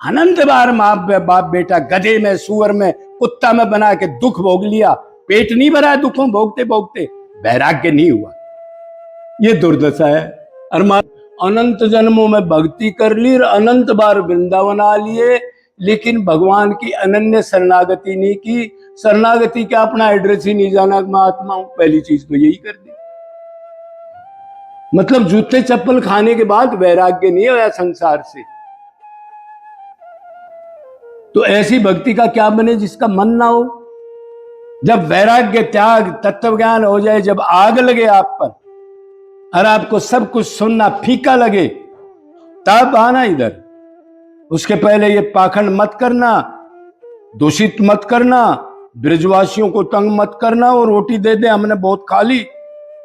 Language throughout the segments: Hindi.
अनंत बार माँ बाप बेटा गधे में, सुअर में, कुत्ता में बना के दुख भोग लिया, पेट नहीं भरा दुखों भोगते भोगते, वैराग्य नहीं हुआ। ये दुर्दशा है। अरमान अनंत जन्मों में भक्ति कर ली और अनंत बार वृंदावन आ लिए, लेकिन भगवान की अनन्य शरणागति नहीं की। शरणागति का अपना एड्रेस ही नहीं जाना, मैं आत्मा हूं, पहली चीज तो यही कर दी। मतलब जूते चप्पल खाने के बाद वैराग्य नहीं होया संसार से। तो ऐसी भक्ति का क्या बने जिसका मन ना हो। जब वैराग्य, त्याग, तत्व ज्ञान हो जाए, जब आग लगे आप पर और आपको सब कुछ सुनना फीका लगे, तब आना इधर। उसके पहले ये पाखंड मत करना, दूषित मत करना, ब्रजवासियों को तंग मत करना और रोटी दे दे हमने बहुत खा ली,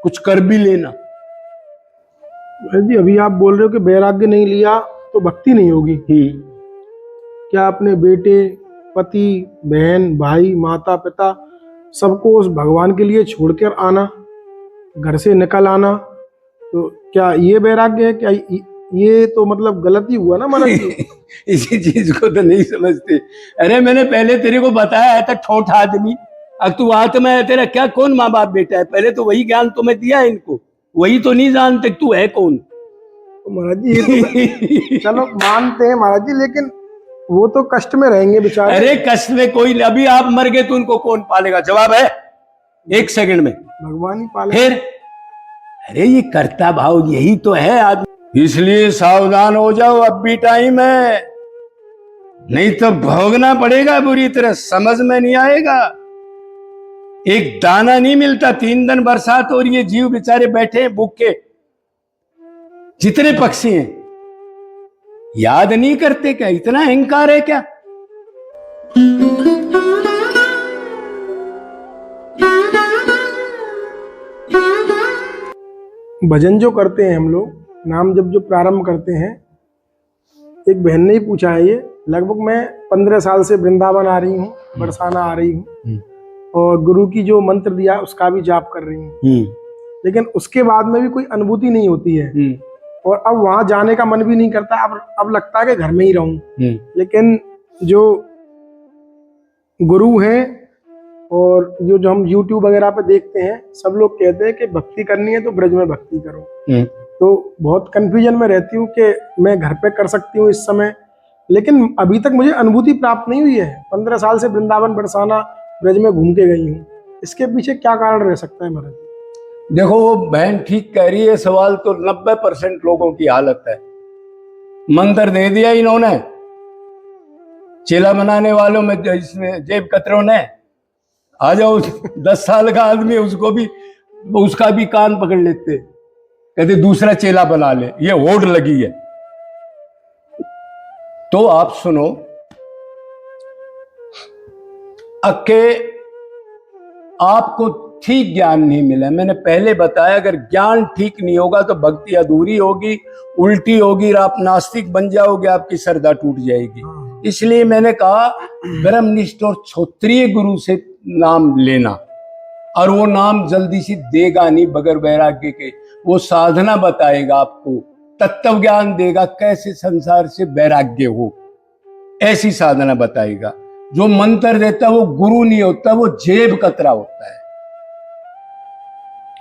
कुछ कर भी लेना। जी अभी आप बोल रहे हो कि वैराग्य नहीं लिया तो भक्ति नहीं होगी। क्या अपने बेटे, पति, बहन, भाई, माता पिता सबको उस भगवान के लिए छोड़कर आना, घर से निकल आना, तो क्या ये वैराग्य है? क्या ये तो मतलब गलत ही हुआ ना महाराज जी। इसी चीज को तो नहीं समझते। अरे मैंने पहले तेरे को बताया था, ठोठ आदमी, अब तू आत्मा है, तेरा क्या कौन माँ बाप बेटा है? पहले तो वही ज्ञान तुम्हें दिया है इनको, वही तो नहीं जानते तू है कौन। तो महाराज जी ये तो चलो मानते हैं महाराज जी, लेकिन वो तो कष्ट में रहेंगे बेचारे। अरे कष्ट में कोई, अभी आप मर गए तो उनको कौन पालेगा? जवाब है एक सेकंड में, भगवान ही पालेगा। फिर अरे ये कर्ता भाव यही तो है आदमी। इसलिए सावधान हो जाओ, अब भी टाइम है, नहीं तो भोगना पड़ेगा बुरी तरह, समझ में नहीं आएगा। एक दाना नहीं मिलता, 3 दिन बरसात हो रही है, जीव बेचारे बैठे हैं भूखे। जितने पक्षी हैं याद नहीं करते क्या? इतना अहंकार है क्या? भजन जो करते हैं हम लोग, नाम जब जो प्रारंभ करते हैं, एक बहन ने ही पूछा है ये, लगभग मैं 15 साल से वृंदावन आ रही हूँ, बरसाना आ रही हूँ, और गुरु की जो मंत्र दिया उसका भी जाप कर रही हूँ, लेकिन उसके बाद में भी कोई अनुभूति नहीं होती है, और अब वहां जाने का मन भी नहीं करता। अब लगता है कि घर में ही रहूं। लेकिन जो गुरु हैं और जो हम YouTube वगैरह पे देखते हैं, सब लोग कहते हैं कि भक्ति करनी है तो ब्रज में भक्ति करो। तो बहुत कंफ्यूजन में रहती हूँ कि मैं घर पे कर सकती हूँ इस समय, लेकिन अभी तक मुझे अनुभूति प्राप्त नहीं हुई है। 15 साल से वृंदावन बरसाना ब्रज में घूम के गई हूँ, इसके पीछे क्या कारण रह सकता है महाराज? देखो वो बहन ठीक कह रही है, सवाल तो 90% लोगों की हालत है। मंत्र दे दिया इन्होंने, चेला बनाने वालों में इसमें जेब कतरों ने, आ जाओ 10 साल का आदमी, उसका भी कान पकड़ लेते, कहते दूसरा चेला बना ले, ये होड़ लगी है। तो आप सुनो, अक्के आपको ठीक ज्ञान नहीं मिला। मैंने पहले बताया, अगर ज्ञान ठीक नहीं होगा तो भक्ति अधूरी होगी, उल्टी होगी, आप नास्तिक बन जाओगे, आपकी श्रद्धा टूट जाएगी। इसलिए मैंने कहा ब्रह्मनिष्ठ और क्षत्रिय गुरु से नाम लेना, और वो नाम जल्दी से देगा नहीं बगैर वैराग्य के। वो साधना बताएगा आपको, तत्व ज्ञान देगा, कैसे संसार से वैराग्य हो, ऐसी साधना बताएगा। जो मंत्र देता है वो गुरु नहीं होता, वो जेब कतरा होता है।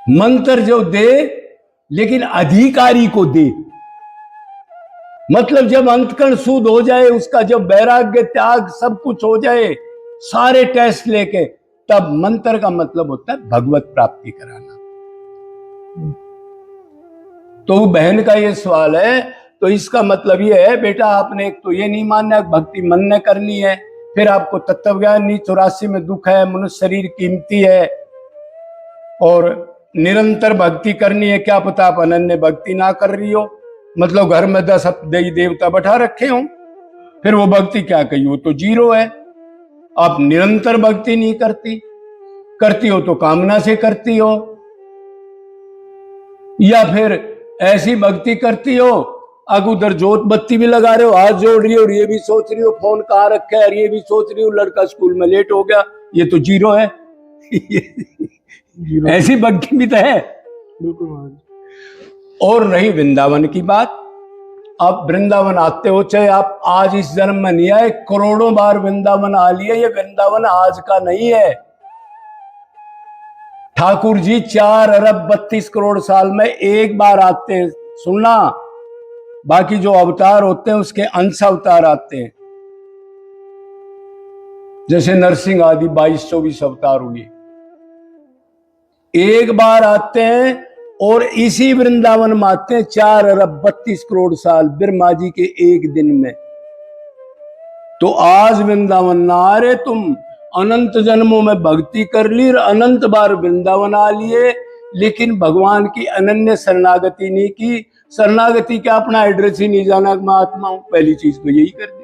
मंत्र जो दे लेकिन अधिकारी को दे, मतलब जब अंतकरण शुद्ध हो जाए, उसका जब वैराग्य, त्याग सब कुछ हो जाए, सारे टेस्ट लेके, तब मंत्र का मतलब होता है भगवत प्राप्ति कराना। तो बहन का ये सवाल है, तो इसका मतलब ये है बेटा, आपने एक तो ये नहीं मानना भक्ति मन ने करनी है, फिर आपको तत्व ज्ञान नहीं, 84 में दुख है, मनुष्य शरीर कीमती है, और निरंतर भक्ति करनी है। क्या पता आप अनन्य भक्ति ना कर रही हो, मतलब घर में 10 देवी देवता बैठा रखे हो, फिर वो भक्ति क्या कही, वो तो जीरो है। आप निरंतर भक्ति नहीं करती हो तो कामना से करती हो, या फिर ऐसी भक्ति करती हो, अब उधर जोत बत्ती भी लगा रहे हो, हाथ जोड़ रही हो, और ये भी सोच रही हो फोन कहाँ रखा है, और ये भी सोच रही हो लड़का स्कूल में लेट हो गया, ये तो जीरो है। ऐसी भक्ति भी तो है। बिल्कुल। और रही वृंदावन की बात, आप वृंदावन आते हो, चाहे आप आज इस जन्म में नहीं आए, करोड़ों बार वृंदावन आ लिए, ये वृंदावन आज का नहीं है। ठाकुर जी 4 अरब 32 करोड़ साल में एक बार आते हैं, सुनना। बाकी जो अवतार होते हैं उसके अंश अवतार आते हैं, जैसे नरसिंह आदि 22-24 अवतार हुए, एक बार आते हैं और इसी वृंदावन में आते हैं 4 अरब 32 करोड़ साल ब्रह्मा जी के एक दिन में। तो आज वृंदावन ना आ रहे तुम, अनंत जन्मों में भक्ति कर ली और अनंत बार वृंदावन आ लिए, लेकिन भगवान की अनन्य शरणागति नहीं की। शरणागति का अपना एड्रेस ही नहीं जाना, मैं आत्मा हूं, पहली चीज तो यही कर दी।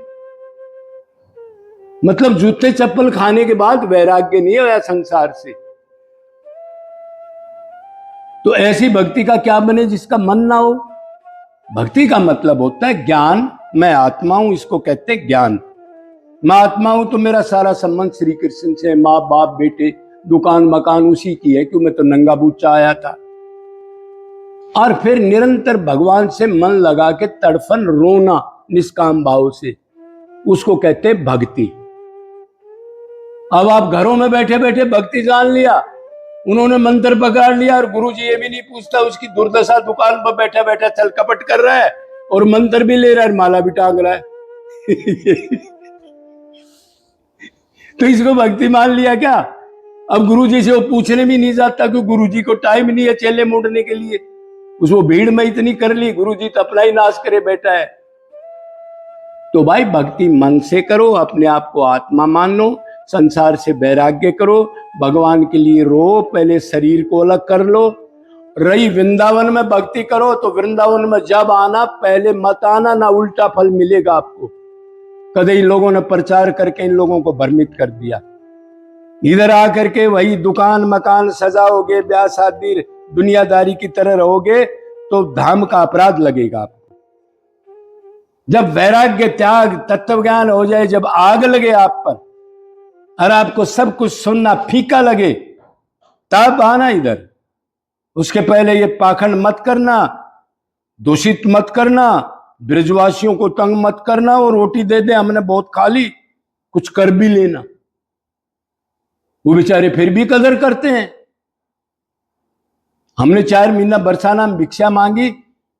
मतलब जूते चप्पल खाने के बाद वैराग्य नहीं होया संसार से। तो ऐसी भक्ति का क्या बने जिसका मन ना हो। भक्ति का मतलब होता है ज्ञान, मैं आत्मा हूं, इसको कहते हैं ज्ञान। मैं आत्मा हूं तो मेरा सारा संबंध श्री कृष्ण से, माँ बाप बेटे दुकान मकान उसी की है, क्यों मैं तो नंगा बूचा आया था। और फिर निरंतर भगवान से मन लगा के तड़फन रोना निष्काम भाव से, उसको कहते हैं भक्ति। अब आप घरों में बैठे बैठे भक्ति जान लिया, उन्होंने मंत्र पकड़ लिया और गुरुजी ये भी नहीं पूछता उसकी दुर्दशा, दुकान पर बैठा बैठा छल कपट कर रहा है और मंत्र भी ले रहा है, माला भी टांग रहा है। तो इसको भक्ति मान लिया क्या? अब गुरुजी से वो पूछने भी नहीं जाता, क्योंकि गुरुजी को टाइम नहीं है चेले मोड़ने के लिए। उसको भीड़ में इतनी कर ली, गुरुजी तो अपना ही नाश करे बैठा है। तो भाई भक्ति मन से करो, अपने आप को आत्मा मान लो, संसार से वैराग्य करो, भगवान के लिए रो, पहले शरीर को अलग कर लो। रही वृंदावन में भक्ति करो, तो वृंदावन में जब आना पहले मत आना, ना उल्टा फल मिलेगा आपको। कदे इन लोगों ने प्रचार करके इन लोगों को भ्रमित कर दिया। इधर आकर के वही दुकान मकान सजाओगे, ब्याह शादी दुनियादारी की तरह रहोगे तो धाम का अपराध लगेगा आपको। जब वैराग्य त्याग तत्व ज्ञान हो जाए, जब आग लगे आप पर और आपको सब कुछ सुनना फीका लगे, तब आना इधर। उसके पहले ये पाखंड मत करना, दूषित मत करना, ब्रजवासियों को तंग मत करना और रोटी दे दे हमने बहुत खा ली, कुछ कर भी लेना। वो बेचारे फिर भी कदर करते हैं। हमने 4 महीना बरसाना में भिक्षा मांगी,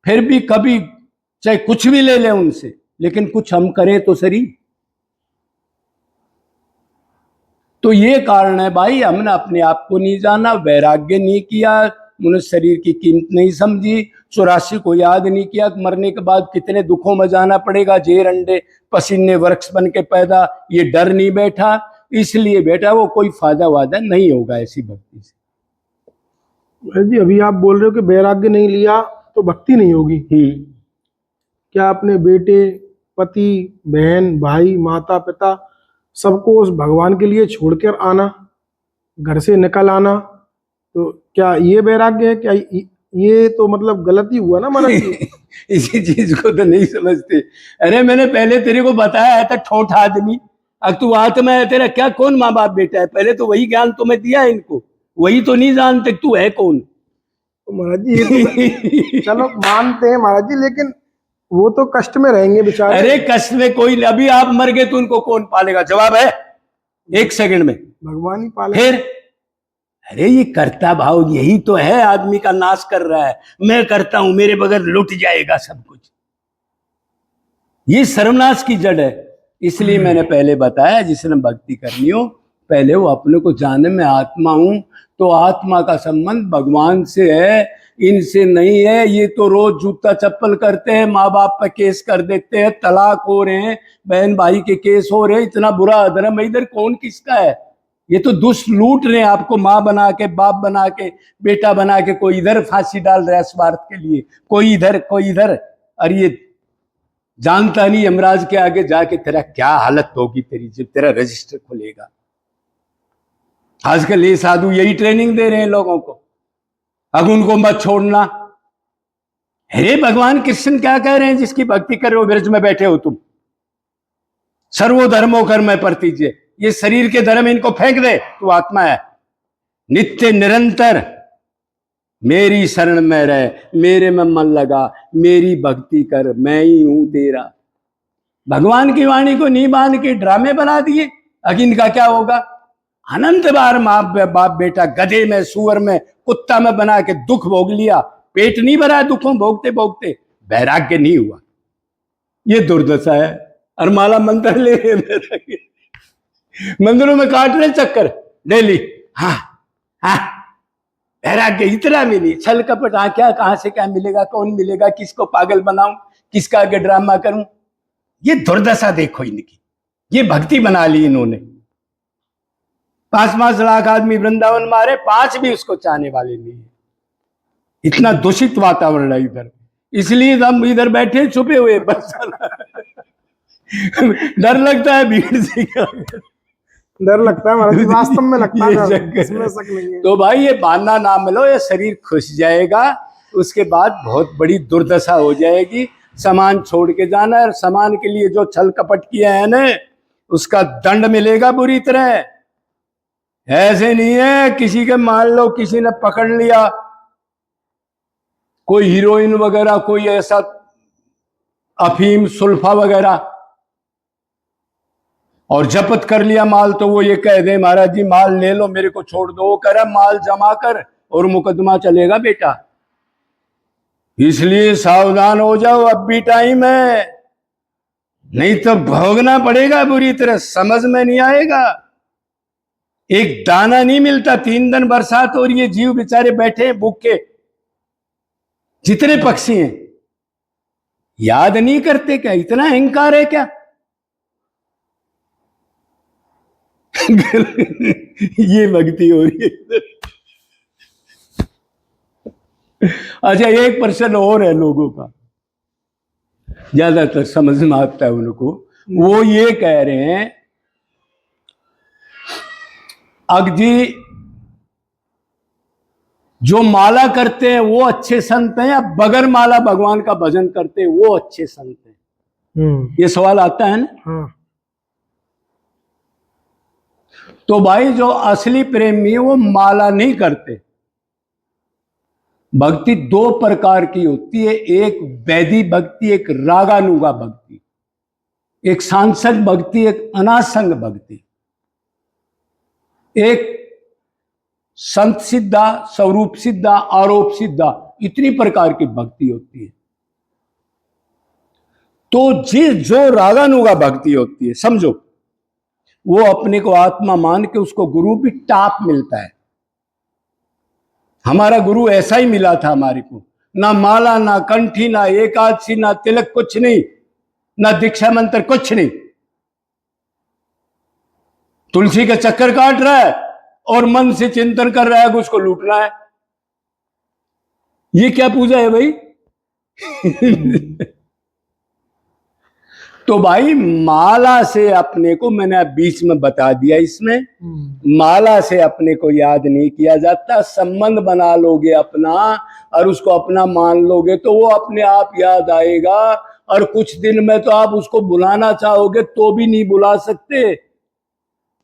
फिर भी कभी चाहे कुछ भी ले ले उनसे, लेकिन कुछ हम करें तो सही। तो ये कारण है भाई, हमने अपने आप को नहीं जाना, वैराग्य नहीं किया, मनुष्य शरीर की कीमत नहीं समझी, 84 को याद नहीं किया, मरने के बाद कितने दुखों में जाना पड़ेगा, जेर अंडे पसीने वृक्ष बन के पैदा, ये डर नहीं बैठा, इसलिए बेटा वो कोई फायदा वादा नहीं होगा ऐसी भक्ति से। जी अभी आप बोल रहे हो कि वैराग्य नहीं लिया तो भक्ति नहीं होगी। क्या अपने बेटे, पति, बहन, भाई, माता पिता सबको उस भगवान के लिए छोड़कर आना, घर से निकल आना, तो क्या ये वैराग्य है? क्या ये तो मतलब गलती हुआ ना महाराज जी। इसी चीज को तो नहीं समझते। अरे मैंने पहले तेरे को बताया था, ठोठ आदमी, अब तू आत्मा है, तेरा क्या कौन माँ बाप बेटा है? पहले तो वही ज्ञान तो मैं दिया इनको, वही तो नहीं जानते तू है कौन। तो महाराज जी ये तो चलो मानते हैं महाराज जी, लेकिन वो तो कष्ट में रहेंगे बेचारे। अरे कष्ट में कोई नहीं, अभी आप मर गए तो उनको कौन पालेगा? जवाब है 1 सेकंड में, भगवान ही पाले। फिर अरे ये कर्ता भाव यही तो है, आदमी का नाश कर रहा है। मैं करता हूं, मेरे बगैर लुट जाएगा सब कुछ, ये सर्वनाश की जड़ है। इसलिए मैंने पहले बताया, जिसने भक्ति करनी हो पहले वो अपने को जाने में आत्मा हूं, तो आत्मा का संबंध भगवान से है, इनसे नहीं है। ये तो रोज जूता चप्पल करते हैं, माँ बाप पे केस कर देते हैं, तलाक हो रहे हैं, बहन भाई के केस हो रहे हैं, इतना बुरा अधर्म इधर कौन किसका है? ये तो दुष्ट लूट रहे हैं आपको, माँ बना के, बाप बना के, बेटा बना के। कोई इधर फांसी डाल रहा है स्वार्थ के लिए, कोई इधर कोई इधर। और ये जानता नहीं यमराज के आगे जाके तेरा क्या हालत होगी तेरी, जब तेरा रजिस्टर खुलेगा। आजकल ये साधु यही ट्रेनिंग दे रहे हैं लोगों को, अब उनको मत छोड़ना। अरे भगवान कृष्ण क्या कह रहे हैं? जिसकी भक्ति कर रहे हो, ब्रज में बैठे हो तुम, सर्वधर्मों कर्म परित्यज्य, ये शरीर के धर्म इनको फेंक दे, तू आत्मा है, नित्य निरंतर मेरी शरण में रह, मेरे में मन लगा, मेरी भक्ति कर, मैं ही हूं तेरा। भगवान की वाणी को नहीं बांध के ड्रामे बना दिए, अब इनका क्या होगा? अनंत बार माँ बाप बेटा गधे में, सुअर में, कुत्ता में बना के दुख भोग लिया, पेट नहीं भरा दुखों भोगते भोगते, वैराग्य नहीं हुआ। ये दुर्दशा है। और माला मंत्र ले मंदिरों में काट रहे चक्कर डेली। हाँ हाँ, वैराग्य इतना भी नहीं। छल कपट, क्या कहां से क्या मिलेगा, कौन मिलेगा, किसको पागल बनाऊं, किसका आगे ड्रामा करूं। ये दुर्दशा देखो इनकी, ये भक्ति बना ली इन्होंने। 5-5 लाख आदमी वृंदावन मारे, 5 भी उसको चाहने वाले नहीं है। इतना दूषित वातावरण है इधर, इसलिए हम इधर बैठे छुपे हुए बस। डर लगता है भीड़ से, डर लगता है महाराज जी, वास्तव में लगता है डर, इसमें शक नहीं है। तो भाई ये बहाना ना मिलो, ये शरीर खुश जाएगा, उसके बाद बहुत बड़ी दुर्दशा हो जाएगी। सामान छोड़ के जाना है, और सामान के लिए जो छल कपट किया है ना, उसका दंड मिलेगा बुरी तरह। ऐसे नहीं है किसी के मान लो किसी ने पकड़ लिया, कोई हीरोइन वगैरह, कोई ऐसा अफीम सुल्फा वगैरह, और जब्त कर लिया माल, तो वो ये कह दे महाराज जी माल ले लो, मेरे को छोड़ दो। वो कह रहा माल जमा कर और मुकदमा चलेगा बेटा। इसलिए सावधान हो जाओ, अब भी टाइम है, नहीं तो भोगना पड़ेगा बुरी तरह, समझ में नहीं आएगा। एक दाना नहीं मिलता, 3 दिन बरसात हो रही है, जीव बेचारे बैठे हैं भूखे। जितने पक्षी हैं याद नहीं करते क्या? इतना अहंकार है क्या? ये भक्ति हो रही है। अच्छा, एक प्रश्न और है लोगों का, ज्यादातर समझ में आता है उनको। वो ये कह रहे हैं अग जी जो माला करते हैं वो अच्छे संत हैं, या बगैर माला भगवान का भजन करते हैं वो अच्छे संत हैं? ये सवाल आता है ना। हाँ। तो भाई जो असली प्रेमी है वो माला नहीं करते। भक्ति 2 प्रकार की होती है, एक वैदी भक्ति, एक रागानुगा भक्ति, एक सांसंग भक्ति, एक अनासंग भक्ति, एक संत सिद्धा, स्वरूप सिद्धा, आरोप सिद्धा, इतनी प्रकार की भक्ति होती है। तो जो रागानुगा भक्ति होती है, समझो वो अपने को आत्मा मान के, उसको गुरु भी टाप मिलता है। हमारा गुरु ऐसा ही मिला था हमारे को, ना माला, ना कंठी, ना एकादशी, ना तिलक, कुछ नहीं, ना दीक्षा मंत्र, कुछ नहीं। तुलसी का चक्कर काट रहा है और मन से चिंतन कर रहा है कि उसको लूटना है। ये क्या पूजा है भाई? तो भाई माला से अपने को, मैंने बीच में बता दिया इसमें, माला से अपने को याद नहीं किया जाता। संबंध बना लोगे अपना और उसको अपना मान लोगे तो वो अपने आप याद आएगा, और कुछ दिन में तो आप उसको बुलाना चाहोगे तो भी नहीं बुला सकते।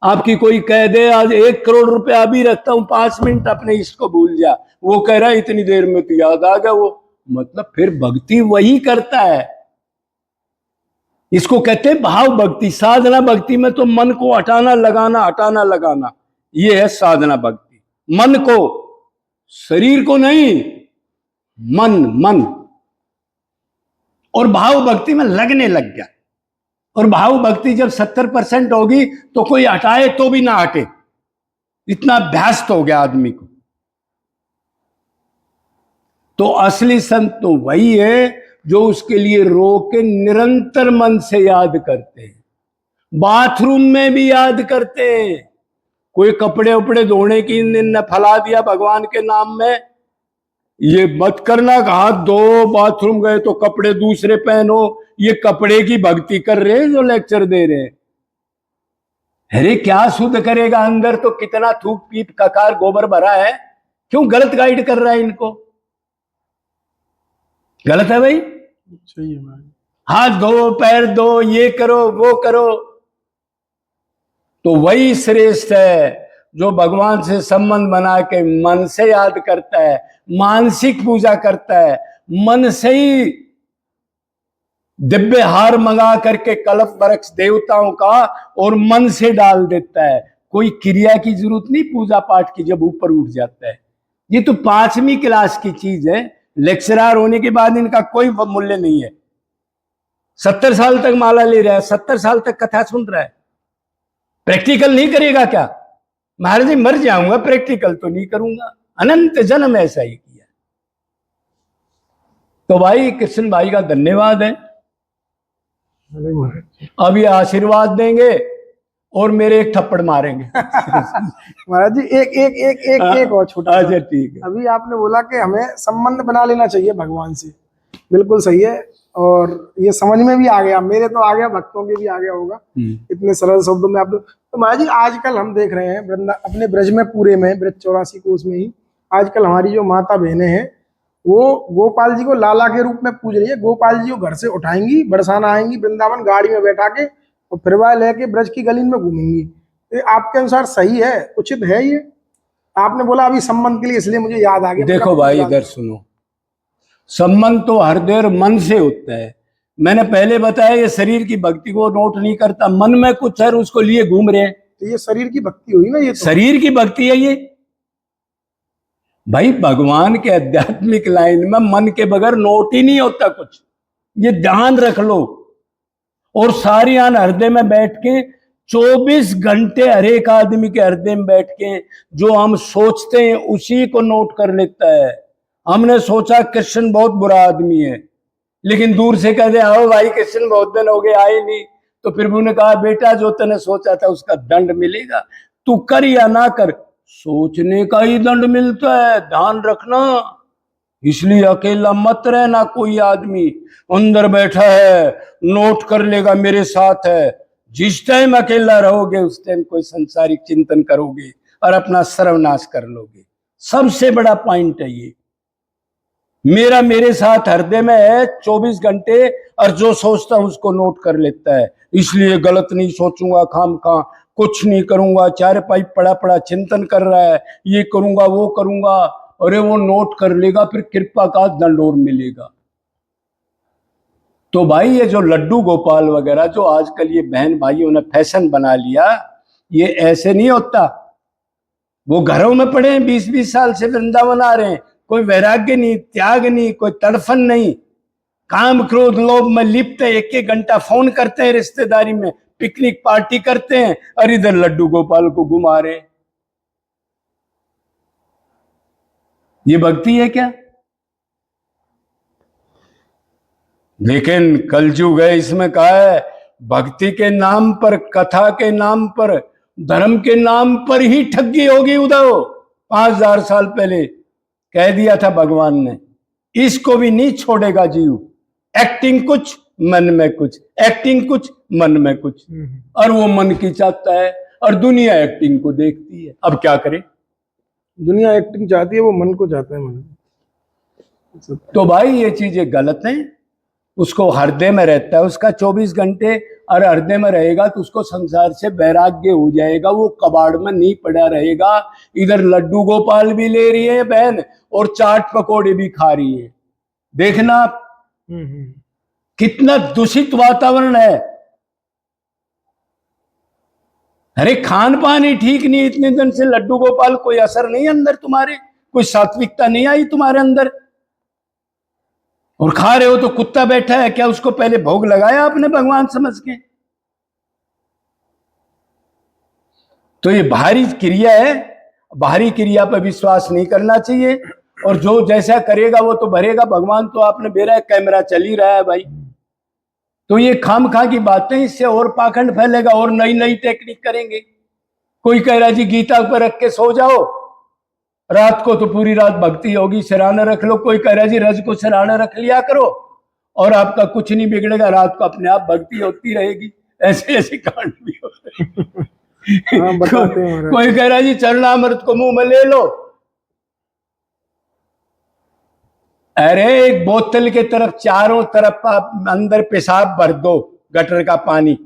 आपकी कोई कह दे आज 1 करोड़ रुपया अभी रखता हूं, 5 मिनट अपने इसको भूल जा, वो कह रहा है इतनी देर में तो याद आ गया वो, मतलब फिर भक्ति वही करता है। इसको कहते हैं भाव भक्ति। साधना भक्ति में तो मन को हटाना लगाना, हटाना लगाना, ये है साधना भक्ति। मन को, शरीर को नहीं, मन। और भाव भक्ति में लगने लग गया। और भाव भक्ति जब 70% होगी तो कोई हटाए तो भी ना हटे, इतना अभ्यास हो गया आदमी को। तो असली संत तो वही है जो उसके लिए रो के निरंतर मन से याद करते हैं, बाथरूम में भी याद करते हैं। कोई कपड़े उपड़े धोने की ने फैला दिया भगवान के नाम में, ये मत करना, हाथ धो, बाथरूम गए तो कपड़े दूसरे पहनो, ये कपड़े की भक्ति कर रहे हैं जो लेक्चर दे रहे हैं। अरे क्या शुद्ध करेगा अंदर, तो कितना थूक पीप ककार गोबर भरा है, क्यों गलत गाइड कर रहा है इनको? गलत है भाई। सही है भाई। हाथ धो, पैर धो, ये करो वो करो, तो वही श्रेष्ठ है। जो भगवान से संबंध बना के मन से याद करता है, मानसिक पूजा करता है, मन से ही दिव्य हार मंगा करके कल्प वृक्ष देवताओं का और मन से डाल देता है, कोई क्रिया की जरूरत नहीं पूजा पाठ की जब ऊपर उठ जाता है। ये तो 5वीं क्लास की चीज है, लेक्चरर होने के बाद इनका कोई मूल्य नहीं है। 70 साल तक माला ले रहा है, 70 साल तक कथा सुन रहा है, प्रैक्टिकल नहीं करेगा क्या? महाराज जी मर जाऊंगा, प्रैक्टिकल तो नहीं करूंगा, अनंत जन्म ऐसा ही किया। तो भाई कृष्ण भाई का धन्यवाद है। अब ये आशीर्वाद देंगे और मेरे एक थप्पड़ मारेंगे। महाराज जी एक और छोटा, अच्छा ठीक है। अभी आपने बोला कि हमें संबंध बना लेना चाहिए भगवान से, बिल्कुल सही है, और ये समझ में भी आ गया, मेरे तो आ गया, भक्तों के भी आ गया होगा इतने सरल शब्दों में आप लोग। तो महाराज जी आजकल हम देख रहे हैं अपने ब्रज में, पूरे में ब्रज 84 कोस में ही आजकल हमारी जो माता बहनें हैं वो गोपाल जी को लाला के रूप में पूज रही है। गोपाल जी को घर से उठाएंगी, बरसाना आएंगी वृंदावन, गाड़ी में बैठा के और फिर वह लेके ब्रज की गली में घूमेंगी। तो आपके अनुसार सही है, उचित है ये? आपने बोला अभी संबंध के लिए, इसलिए मुझे याद आ गया। देखो भाई इधर सुनो, संबंध तो हर देर मन से होता है। मैंने पहले बताया ये शरीर की भक्ति को नोट नहीं करता, मन में कुछ है उसको लिए घूम रहे हैं, तो ये शरीर की भक्ति हुई ना, ये तो शरीर की भक्ति है ये। भाई भगवान के आध्यात्मिक लाइन में मन के बगैर नोट ही नहीं होता कुछ, ये ध्यान रख लो। और सारी आन हृदय में बैठ के 24 घंटे हर एक आदमी के हृदय में बैठ के जो हम सोचते हैं उसी को नोट कर लेता है। हमने सोचा कृष्ण बहुत बुरा आदमी है, लेकिन दूर से कहते आओ भाई कृष्ण बहुत दिन हो गए आए नहीं, तो फिर भी उन्होंने कहा बेटा जो तूने सोचा था उसका दंड मिलेगा, तू कर या ना कर, सोचने का ही दंड मिलता है, ध्यान रखना। इसलिए अकेला मत रहना, कोई आदमी अंदर बैठा है नोट कर लेगा मेरे साथ है। जिस टाइम अकेला रहोगे उस टाइम कोई संसारिक चिंतन करोगे और अपना सर्वनाश कर लोगे। सबसे बड़ा पॉइंट है ये, मेरे साथ हृदय में है 24 घंटे, और जो सोचता हूं उसको नोट कर लेता है। इसलिए गलत नहीं सोचूंगा, खामखा कुछ नहीं करूंगा, चार पाई पड़ा पड़ा चिंतन कर रहा है, ये करूंगा वो करूंगा, अरे वो नोट कर लेगा, फिर कृपा का दंड और मिलेगा। तो भाई ये जो लड्डू गोपाल वगैरह जो आजकल ये बहन भाइयों ने फैशन बना लिया, ये ऐसे नहीं होता। वो घरों में पड़े हैं 20-20 साल से वृंदावन आ रहे हैं, कोई वैराग्य नहीं, त्याग नहीं, कोई तड़फन नहीं, काम क्रोध लोभ में लिप्त है, 1-1 घंटा फोन करते हैं, रिश्तेदारी में पिकनिक पार्टी करते हैं, और इधर लड्डू गोपाल को घुमा रहे हैं। ये भक्ति है क्या? लेकिन कलयुग है, इसमें कहा है भक्ति के नाम पर, कथा के नाम पर, धर्म के नाम पर ही ठगी होगी उद्धव। 5000 साल पहले कह दिया था भगवान ने, इसको भी नहीं छोड़ेगा जीव। एक्टिंग कुछ मन में कुछ, एक्टिंग कुछ मन में कुछ, और वो मन की चाहता है और दुनिया एक्टिंग को देखती है। अब क्या करे, दुनिया एक्टिंग चाहती है, वो मन को चाहता है मन। तो भाई ये चीजें गलत हैं। उसको हृदय में रहता है उसका 24 घंटे, और हृदय में रहेगा तो उसको संसार से वैराग्य हो जाएगा, वो कबाड़ में नहीं पड़ा रहेगा। इधर लड्डू गोपाल भी ले रही है बहन और चाट पकोड़े भी खा रही है। देखना आप कितना दूषित वातावरण है। अरे खान पान ही ठीक नहीं, इतने दिन से लड्डू गोपाल कोई असर नहीं अंदर तुम्हारे, कोई सात्विकता नहीं आई तुम्हारे अंदर, और खा रहे हो तो कुत्ता बैठा है क्या, उसको पहले भोग लगाया आपने भगवान समझ के? तो ये बाहरी क्रिया है, बाहरी क्रिया पर विश्वास नहीं करना चाहिए, और जो जैसा करेगा वो तो भरेगा। भगवान तो आपने बेरा कैमरा चल ही रहा है भाई। तो ये खामखा की बातें, इससे और पाखंड फैलेगा और नई नई टेक्निक करेंगे। कोई कह रहा जी गीता पर रख के सो जाओ, रात को तो पूरी रात भक्ति होगी, सिराना रख लो। कोई कह रहा जी रज को सिराना रख लिया करो और आपका कुछ नहीं बिगड़ेगा, रात को अपने आप भक्ति होती रहेगी। ऐसे ऐसे कांड भी होते हैं। कोई कह रहा जी चरणामृत को मुंह में ले लो। अरे एक बोतल के तरफ चारों तरफ आप अंदर पेशाब भर दो, गटर का पानी,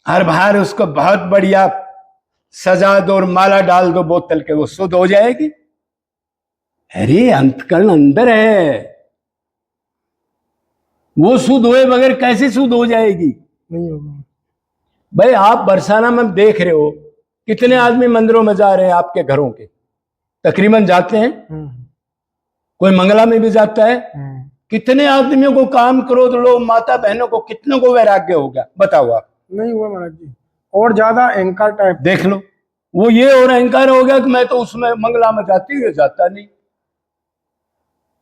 हर बार उसको बहुत बढ़िया सजा दो और माला डाल दो बोतल के, वो शुद्ध हो जाएगी? अरे अंतकरण अंदर है, वो शुद्ध हुए बगैर कैसे शुद्ध हो जाएगी? नहीं होगा भाई आप बरसाना में देख रहे हो कितने आदमी मंदिरों में जा रहे हैं, आपके घरों के तकरीबन जाते हैं, कोई मंगला में भी जाता है। कितने आदमियों को काम करो तो लोग, माता बहनों को कितनों को वैराग्य हो गया, बताओ आप? नहीं हुआ महाराज जी, और ज्यादा अहंकार टाइप देख लो, वो ये और अहंकार हो गया कि मैं तो उसमें मंगला में जाती है, जाता नहीं।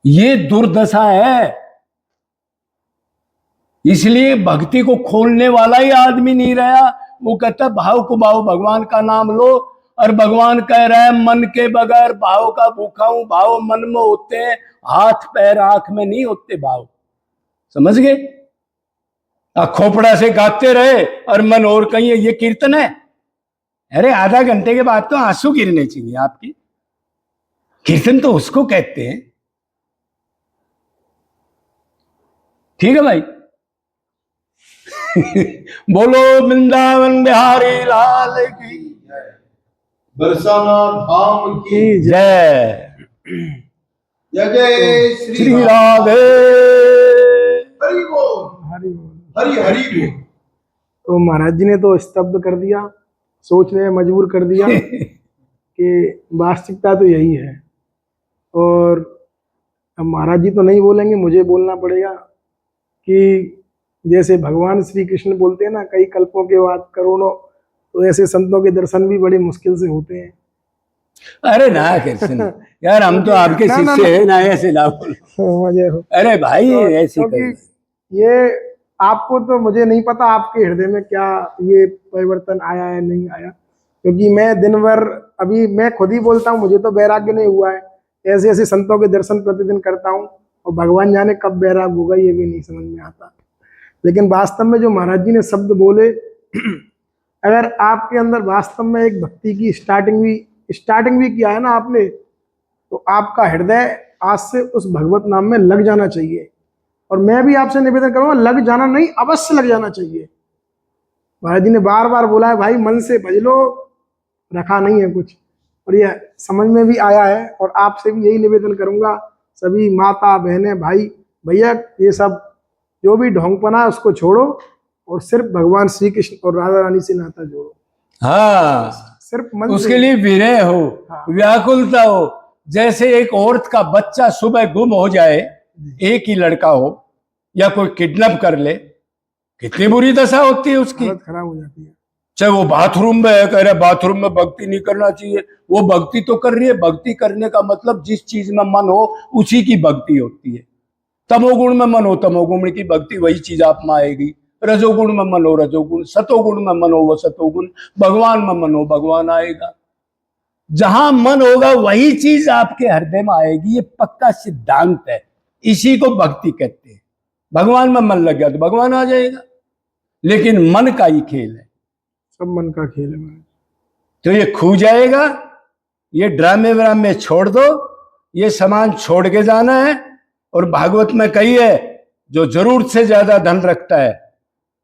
ये दुर्दशा है। इसलिए भक्ति को खोलने वाला ही आदमी नहीं रहा। वो कहता भाव को भाव, भगवान का नाम लो, और भगवान कह रहा है मन के बगैर भाव का भूखा हूं। भाव मन में होते हैं, हाथ पैर आंख में नहीं होते भाव, समझ गए? खोपड़ा से गाते रहे और मन और कहीं है, ये कीर्तन है? अरे आधा घंटे के बाद तो आंसू गिरने चाहिए आपकी। कीर्तन तो उसको कहते हैं। ठीक है भाई। बोलो वृंदावन बिहारी लाल की, बरसाना धाम की जय। जय जय श्री राधे। हरि बोल, हरि बोल। हरि हरि बोल। तो महाराज जी ने तो स्तब्ध कर दिया, सोचने में मजबूर कर दिया कि वास्तविकता तो यही है। और अब महाराज जी तो नहीं बोलेंगे, मुझे बोलना पड़ेगा कि जैसे भगवान श्री कृष्ण बोलते हैं ना, कई कल्पों के बाद करोड़ों, तो ऐसे संतों के दर्शन भी बड़े मुश्किल से होते हैं। अरे ना कृष्ण यार, हम तो आपके शिष्य हैं ना, ऐसे ना बोलो। मजे हो। अरे भाई तो ऐसी क्योंकि ये आपको तो, मुझे नहीं पता आपके हृदय में क्या ये परिवर्तन आया है नहीं आया, क्योंकि मैं दिन भर, अभी मैं खुद ही बोलता हूँ, मुझे तो वैराग्य नहीं हुआ है। ऐसे ऐसे संतों के दर्शन प्रतिदिन करता हूँ, और भगवान जाने कब वैराग होगा ये भी नहीं समझ में आता। लेकिन वास्तव में जो महाराज जी ने शब्द बोले, अगर आपके अंदर वास्तव में एक भक्ति की स्टार्टिंग भी किया है ना आपने, तो आपका हृदय आज से उस भगवत नाम में लग जाना चाहिए। और मैं भी आपसे निवेदन करूंगा, लग जाना नहीं, अवश्य लग जाना चाहिए। महाराज जी ने बार बार बोला है, भाई मन से भज लो, रखा नहीं है कुछ। और ये समझ में भी आया है। और आपसे भी यही निवेदन करूंगा, सभी माता बहनें भाई भैया, ये सब जो भी ढोंगपना है उसको छोड़ो, और सिर्फ भगवान श्री कृष्ण और राधा रानी से नाता जोड़ो। हाँ, सिर्फ मन से। उसके लिए विनय हो, व्याकुलता हो। जैसे एक औरत का बच्चा सुबह गुम हो जाए, एक ही लड़का हो, या कोई किडनैप कर ले, कितनी बुरी दशा होती है उसकी, हालत खराब हो जाती है। चाहे वो बाथरूम में है, कह रहे बाथरूम में भक्ति नहीं करना चाहिए, वो भक्ति तो कर रही है। भक्ति करने का मतलब जिस चीज में मन हो उसी की भक्ति होती है। तमोगुण में मन हो, तमोगुण की भक्ति वही चीज आप में आएगी। रजोगुण में मन हो रजोगुण, सतोगुण में मन हो वो सतोगुण, भगवान में मन हो भगवान आएगा। जहां मन होगा वही चीज आपके हृदय में आएगी, ये पक्का सिद्धांत है। इसी को भक्ति कहते हैं। भगवान में मन लग गया तो भगवान आ जाएगा, लेकिन मन का ही खेल है, सब मन का खेल है। तो ये खो जाएगा। ये ड्रामे व्रामे छोड़ दो, ये सामान छोड़ के जाना है। और भागवत में कही है, जो जरूरत से ज्यादा धन रखता है,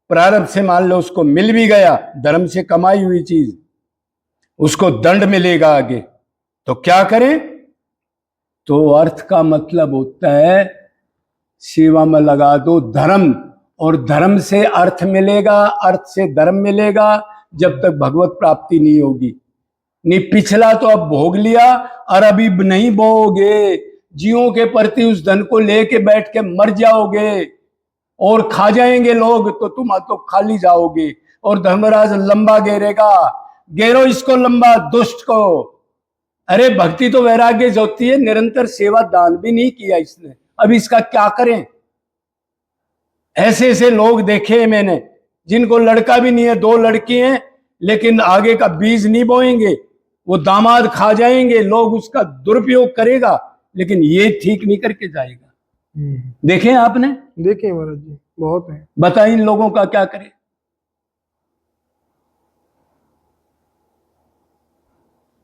प्रारब्ध से मान लो उसको मिल भी गया, धर्म से कमाई हुई चीज, उसको दंड मिलेगा आगे, तो क्या करें? तो अर्थ का मतलब होता है सेवा में लगा दो धर्म, और धर्म से अर्थ मिलेगा, अर्थ से धर्म मिलेगा, जब तक भगवत प्राप्ति नहीं होगी। नहीं, पिछला तो अब भोग लिया और अभी नहीं भोगे। जीवों के प्रति उस धन को लेके बैठ के मर जाओगे, और खा जाएंगे लोग, तो तुम तो खाली जाओगे। और धर्मराज लंबा घेरेगा, घेरो इसको लंबा दुष्ट को। अरे भक्ति तो वैराग्य होती है, निरंतर सेवा दान भी नहीं किया इसने, अब इसका क्या करें? ऐसे ऐसे लोग देखे मैंने, जिनको लड़का भी नहीं है, 2 लड़की हैं, लेकिन आगे का बीज नहीं बोएंगे, वो दामाद खा जाएंगे, लोग उसका दुरुपयोग करेगा, लेकिन ये ठीक नहीं करके जाएगा। देखे आपने? देखे महाराज जी, बहुत है। बताइए इन लोगों का क्या करें?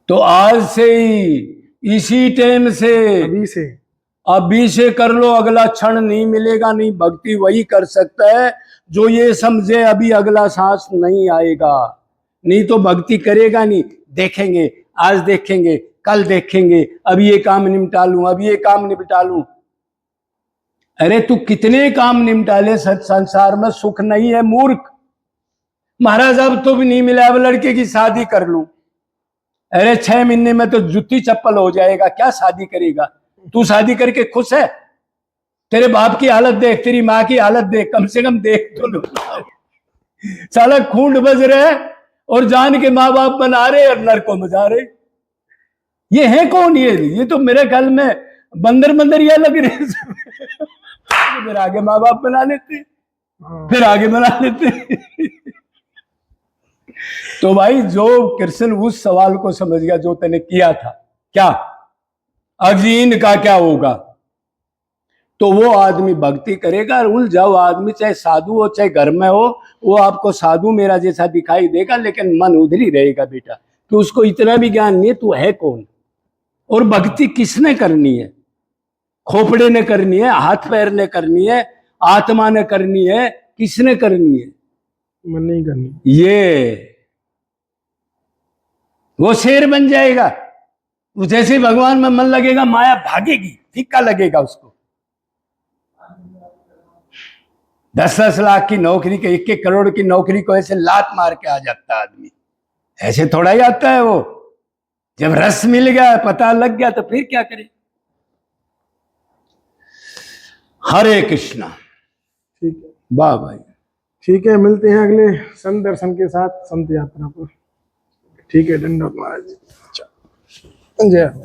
तो आज से ही, इसी टाइम से, अभी से कर लो, अगला क्षण नहीं मिलेगा। नहीं, भक्ति वही कर सकता है जो ये समझे अभी अगला सांस नहीं आएगा, नहीं तो भक्ति करेगा नहीं। देखेंगे, आज देखेंगे, कल देखेंगे, अब ये काम निपटा लूं, अब ये काम निपटा लूं। अरे तू कितने काम निपटा ले, संसार में सुख नहीं है मूर्ख। महाराज अब तो भी नहीं मिला, अब लड़के की शादी कर लूं। अरे 6 महीने में तो जूती चप्पल हो जाएगा, क्या शादी करेगा? तू शादी करके खुश है? तेरे बाप की हालत देख, तेरी माँ की हालत देख, कम से कम देख तो लो। साला खूंड बज रहे और जान के माँ बाप बना रहे और नरकों में जा रहे। ये है कौन? ये तो मेरे ख्याल में बंदर बंदरिया लग रहे। फिर आगे माँ बाप बना लेते, फिर आगे बना लेते। तो भाई जो कृष्ण उस सवाल को समझ गया जो तूने किया था, क्या अजीन का क्या होगा, तो वो आदमी भक्ति करेगा। और उलझाओ आदमी चाहे साधु हो चाहे घर में हो, वो आपको साधु मेरा जैसा दिखाई देगा, लेकिन मन उधर ही रहेगा बेटा, कि उसको इतना भी ज्ञान नहीं है तू है कौन। और भक्ति किसने करनी है? खोपड़े ने करनी है, हाथ पैर ने करनी है, आत्मा ने करनी है, किसने करनी है? मन नहीं करनी। ये वो शेर बन जाएगा। जैसे ही भगवान में मन लगेगा माया भागेगी, फीका लगेगा उसको। 10-10 लाख की नौकरी के 1-1 करोड़ की नौकरी को ऐसे लात मार के आ जाता है आदमी, ऐसे थोड़ा ही आता है वो। जब रस मिल गया, पता लग गया, तो फिर क्या करे? हरे कृष्णा। ठीक है, वाह भाई। ठीक है, मिलते हैं अगले संत दर्शन के साथ संत यात्रा पर। ठीक है, दंडवत महाराज जी। जय हो।